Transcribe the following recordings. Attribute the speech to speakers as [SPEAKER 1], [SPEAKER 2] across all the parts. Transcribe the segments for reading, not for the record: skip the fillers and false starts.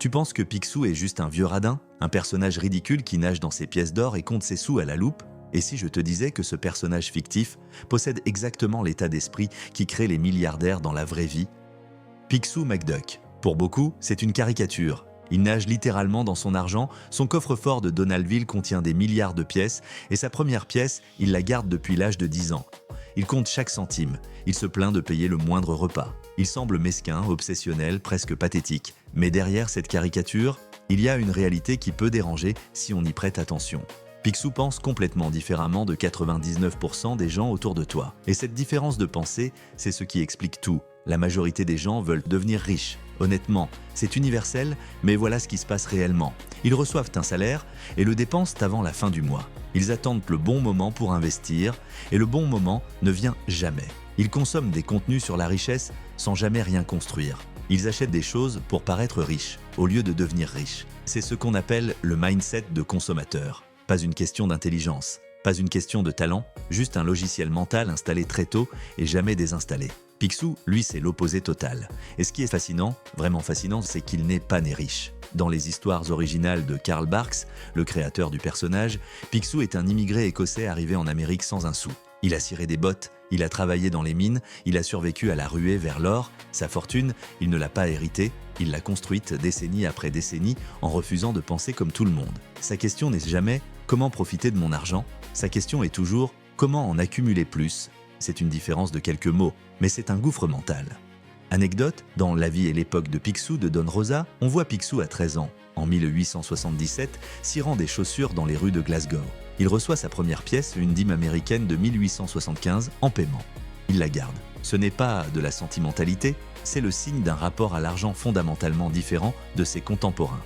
[SPEAKER 1] Tu penses que Picsou est juste un vieux radin? Un personnage ridicule qui nage dans ses pièces d'or et compte ses sous à la loupe? Et si je te disais que ce personnage fictif possède exactement l'état d'esprit qui crée les milliardaires dans la vraie vie? Picsou McDuck. Pour beaucoup, c'est une caricature. Il nage littéralement dans son argent, son coffre-fort de Donaldville contient des milliards de pièces, et sa première pièce, il la garde depuis l'âge de 10 ans. Il compte chaque centime, il se plaint de payer le moindre repas. Il semble mesquin, obsessionnel, presque pathétique. Mais derrière cette caricature, il y a une réalité qui peut déranger si on y prête attention. Picsou pense complètement différemment de 99% des gens autour de toi. Et cette différence de pensée, c'est ce qui explique tout. La majorité des gens veulent devenir riches. Honnêtement, c'est universel, mais voilà ce qui se passe réellement. Ils reçoivent un salaire et le dépensent avant la fin du mois. Ils attendent le bon moment pour investir et le bon moment ne vient jamais. Ils consomment des contenus sur la richesse sans jamais rien construire. Ils achètent des choses pour paraître riches, au lieu de devenir riches. C'est ce qu'on appelle le mindset de consommateur. Pas une question d'intelligence, pas une question de talent, juste un logiciel mental installé très tôt et jamais désinstallé. Picsou, lui, c'est l'opposé total. Et ce qui est fascinant, vraiment fascinant, c'est qu'il n'est pas né riche. Dans les histoires originales de Karl Barks, le créateur du personnage, Picsou est un immigré écossais arrivé en Amérique sans un sou. Il a ciré des bottes, il a travaillé dans les mines, il a survécu à la ruée vers l'or. Sa fortune, il ne l'a pas héritée, il l'a construite décennie après décennie en refusant de penser comme tout le monde. Sa question n'est jamais « comment profiter de mon argent ?» Sa question est toujours « comment en accumuler plus ?» C'est une différence de quelques mots, mais c'est un gouffre mental. Anecdote, dans La vie et l'époque de Picsou de Don Rosa, on voit Picsou à 13 ans, en 1877, cirant des chaussures dans les rues de Glasgow. Il reçoit sa première pièce, une dîme américaine de 1875, en paiement. Il la garde. Ce n'est pas de la sentimentalité, c'est le signe d'un rapport à l'argent fondamentalement différent de ses contemporains.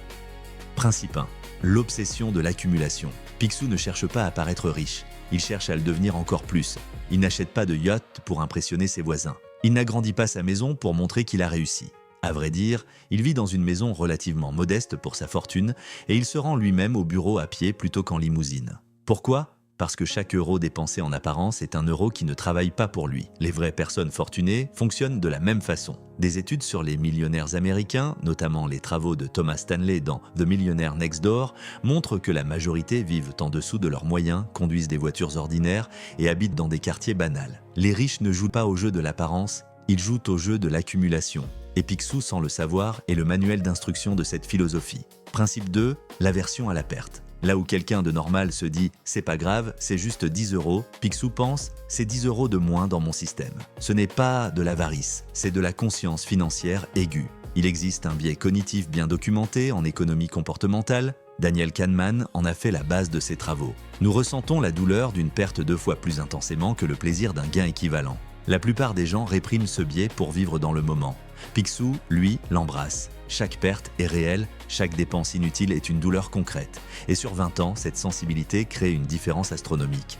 [SPEAKER 1] Principe 1. L'obsession de l'accumulation. Picsou ne cherche pas à paraître riche, il cherche à le devenir encore plus. Il n'achète pas de yacht pour impressionner ses voisins. Il n'agrandit pas sa maison pour montrer qu'il a réussi. À vrai dire, il vit dans une maison relativement modeste pour sa fortune et il se rend lui-même au bureau à pied plutôt qu'en limousine. Pourquoi ? Parce que chaque euro dépensé en apparence est un euro qui ne travaille pas pour lui. Les vraies personnes fortunées fonctionnent de la même façon. Des études sur les millionnaires américains, notamment les travaux de Thomas Stanley dans The Millionaire Next Door, montrent que la majorité vivent en dessous de leurs moyens, conduisent des voitures ordinaires et habitent dans des quartiers banals. Les riches ne jouent pas au jeu de l'apparence, ils jouent au jeu de l'accumulation. Et Picsou, sans le savoir, est le manuel d'instruction de cette philosophie. Principe 2, l'aversion à la perte. Là où quelqu'un de normal se dit « c'est pas grave, c'est juste 10 euros », Picsou pense « c'est 10 euros de moins dans mon système ». Ce n'est pas de l'avarice, c'est de la conscience financière aiguë. Il existe un biais cognitif bien documenté en économie comportementale. Daniel Kahneman en a fait la base de ses travaux. Nous ressentons la douleur d'une perte 2 fois plus intensément que le plaisir d'un gain équivalent. La plupart des gens répriment ce biais pour vivre dans le moment. Picsou, lui, l'embrasse. Chaque perte est réelle, chaque dépense inutile est une douleur concrète. Et sur 20 ans, cette sensibilité crée une différence astronomique.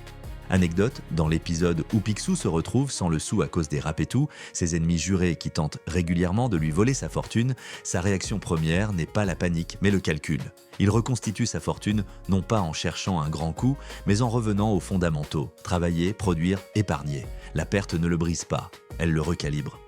[SPEAKER 1] Anecdote, dans l'épisode où Picsou se retrouve sans le sou à cause des Rapetou, ses ennemis jurés qui tentent régulièrement de lui voler sa fortune, sa réaction première n'est pas la panique, mais le calcul. Il reconstitue sa fortune non pas en cherchant un grand coup, mais en revenant aux fondamentaux, travailler, produire, épargner. La perte ne le brise pas, elle le recalibre.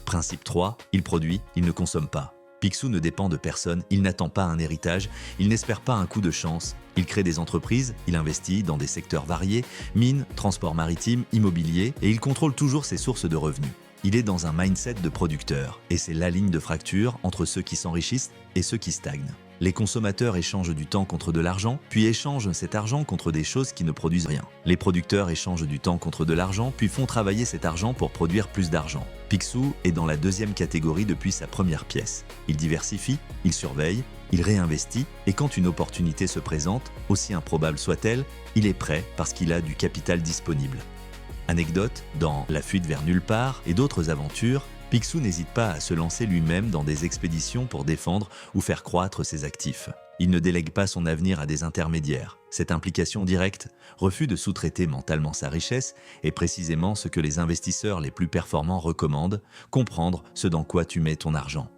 [SPEAKER 1] Principe 3, il produit, il ne consomme pas. Picsou ne dépend de personne, il n'attend pas un héritage, il n'espère pas un coup de chance. Il crée des entreprises, il investit dans des secteurs variés, mines, transport maritime, immobilier, et il contrôle toujours ses sources de revenus. Il est dans un mindset de producteur, et c'est la ligne de fracture entre ceux qui s'enrichissent et ceux qui stagnent. Les consommateurs échangent du temps contre de l'argent, puis échangent cet argent contre des choses qui ne produisent rien. Les producteurs échangent du temps contre de l'argent, puis font travailler cet argent pour produire plus d'argent. Picsou est dans la deuxième catégorie depuis sa première pièce. Il diversifie, il surveille, il réinvestit, et quand une opportunité se présente, aussi improbable soit-elle, il est prêt parce qu'il a du capital disponible. Anecdote, dans La fuite vers nulle part et d'autres aventures, Picsou n'hésite pas à se lancer lui-même dans des expéditions pour défendre ou faire croître ses actifs. Il ne délègue pas son avenir à des intermédiaires. Cette implication directe, refus de sous-traiter mentalement sa richesse, est précisément ce que les investisseurs les plus performants recommandent, comprendre ce dans quoi tu mets ton argent.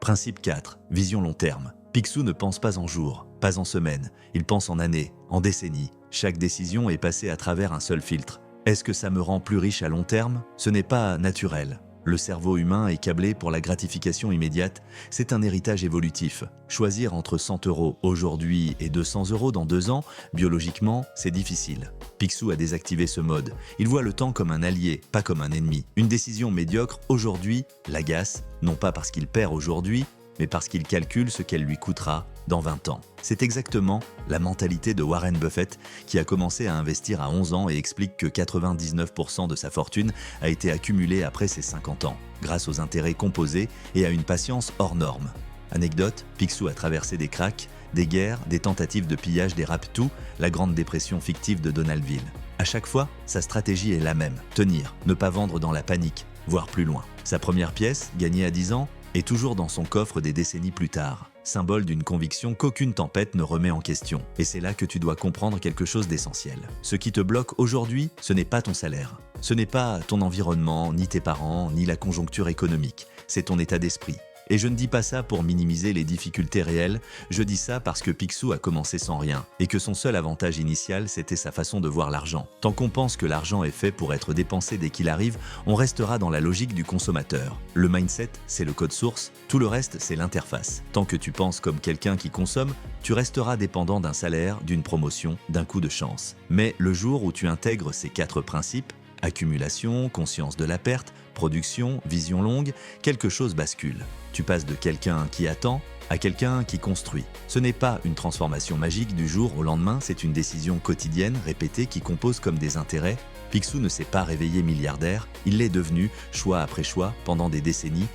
[SPEAKER 1] Principe 4. Vision long terme. Picsou ne pense pas en jours, pas en semaines, il pense en années, en décennies. Chaque décision est passée à travers un seul filtre. Est-ce que ça me rend plus riche à long terme ? Ce n'est pas naturel. Le cerveau humain est câblé pour la gratification immédiate, c'est un héritage évolutif. Choisir entre 100 € aujourd'hui et 200 € dans 2 ans, biologiquement, c'est difficile. Picsou a désactivé ce mode. Il voit le temps comme un allié, pas comme un ennemi. Une décision médiocre aujourd'hui l'agace, non pas parce qu'il perd aujourd'hui, mais parce qu'il calcule ce qu'elle lui coûtera dans 20 ans. C'est exactement la mentalité de Warren Buffett qui a commencé à investir à 11 ans et explique que 99% de sa fortune a été accumulée après ses 50 ans, grâce aux intérêts composés et à une patience hors norme. Anecdote, Picsou a traversé des cracks, des guerres, des tentatives de pillage des Raptous, la grande dépression fictive de Donaldville. À chaque fois, sa stratégie est la même, tenir, ne pas vendre dans la panique, voire plus loin. Sa première pièce, gagnée à 10 ans, est toujours dans son coffre des décennies plus tard, symbole d'une conviction qu'aucune tempête ne remet en question. Et c'est là que tu dois comprendre quelque chose d'essentiel. Ce qui te bloque aujourd'hui, ce n'est pas ton salaire. Ce n'est pas ton environnement, ni tes parents, ni la conjoncture économique. C'est ton état d'esprit. Et je ne dis pas ça pour minimiser les difficultés réelles, je dis ça parce que Picsou a commencé sans rien, et que son seul avantage initial, c'était sa façon de voir l'argent. Tant qu'on pense que l'argent est fait pour être dépensé dès qu'il arrive, on restera dans la logique du consommateur. Le mindset, c'est le code source, tout le reste, c'est l'interface. Tant que tu penses comme quelqu'un qui consomme, tu resteras dépendant d'un salaire, d'une promotion, d'un coup de chance. Mais le jour où tu intègres ces 4 principes, accumulation, conscience de la perte, production, vision longue, quelque chose bascule. Tu passes de quelqu'un qui attend à quelqu'un qui construit. Ce n'est pas une transformation magique du jour au lendemain, c'est une décision quotidienne, répétée, qui compose comme des intérêts. Picsou ne s'est pas réveillé milliardaire, il l'est devenu, choix après choix, pendant des décennies.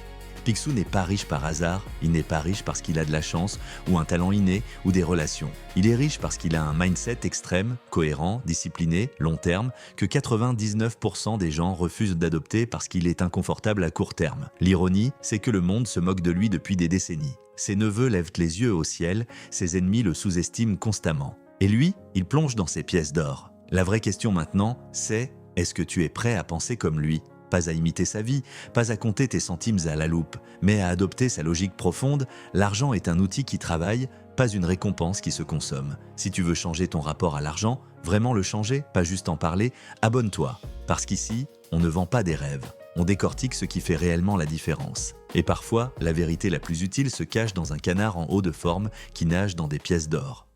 [SPEAKER 1] Picsou n'est pas riche par hasard, il n'est pas riche parce qu'il a de la chance, ou un talent inné, ou des relations. Il est riche parce qu'il a un mindset extrême, cohérent, discipliné, long terme, que 99% des gens refusent d'adopter parce qu'il est inconfortable à court terme. L'ironie, c'est que le monde se moque de lui depuis des décennies. Ses neveux lèvent les yeux au ciel, ses ennemis le sous-estiment constamment. Et lui, il plonge dans ses pièces d'or. La vraie question maintenant, c'est « est-ce que tu es prêt à penser comme lui ?» Pas à imiter sa vie, pas à compter tes centimes à la loupe, mais à adopter sa logique profonde. L'argent est un outil qui travaille, pas une récompense qui se consomme. Si tu veux changer ton rapport à l'argent, vraiment le changer, pas juste en parler, abonne-toi. Parce qu'ici, on ne vend pas des rêves, on décortique ce qui fait réellement la différence. Et parfois, la vérité la plus utile se cache dans un canard en haut de forme qui nage dans des pièces d'or.